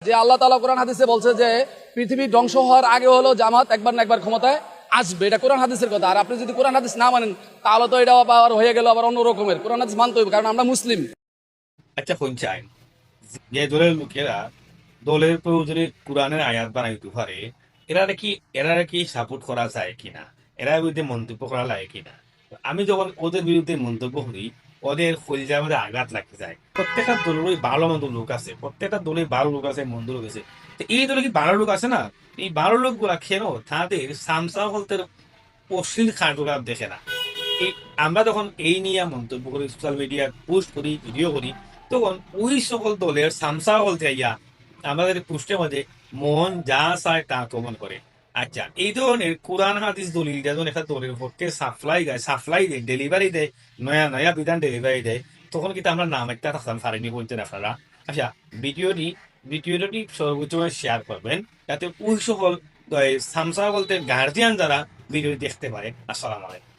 যে আল্লাহ তাআলা কোরআন হাদিসে বলছে যে পৃথিবী ধ্বংস হওয়ার আগে হলো জামাত একবার না একবার ক্ষমতায় আসবে, এটা কোরআন হাদিসের কথা। আর আপনি যদি কোরআন হাদিস না মানেন তাহলে তো এটা আবার হয়ে গেল আবার অন্য রকমের। কোরআন হাদিস মানতে হবে, কারণ আমরা মুসলিম। আচ্ছা শুনছেন, যে দলের লোকেরা দলের প্রয়োজনে কোরআনের আয়াত বানাইতে পারে, এরা কি সাপোর্ট করা যায় কিনা, এরা বিরুদ্ধে মন্তব্য করা লাগে কিনা? আমি যখন ওদের বিরুদ্ধে মন্তব্য করি, ওদের কলিজার মধ্যে আঘাত লাগতে যায়। প্রত্যেকটা দলেরই ভালো মন্দ লোক আছে, প্রত্যেকটা দলের ভালো লোক আছে, মন্দ লোক আছে। তো এই দলে কি ভালো লোক আছে না? এই ভালো লোকগুলা কেন তাদের সামসা বলতে অশ্লীল কার্যকলাপ দেখে না? এই আমরা যখন এই নিয়ে মন্তব্য করি, সোশ্যাল মিডিয়া পোস্ট করি, ভিডিও করি, তখন ওই সকল দলের সামসা বলতে ইয়া আমাদের পোস্টের মধ্যে মন যা চায় তা আক্রমণ করে। আচ্ছা, এই ধরনের কোরআন হাদিস দলিল যখন একটা দলের পক্ষে সাপ্লাই দেয়, ডেলিভারি দেয়, নয়া নয়া বিধান ডেলিভারি দেয়, তখন কিন্তু আমরা নাম একটা থাকতাম পারিনি বলতেন আপনারা। আচ্ছা, ভিডিওটি ভিডিওটি সর্বোচ্চ শেয়ার করবেন, যাতে ওই সকল সামসা বলতে গার্জিয়ান যারা ভিডিও দেখতে পারে। আসসালামু আলাইকুম।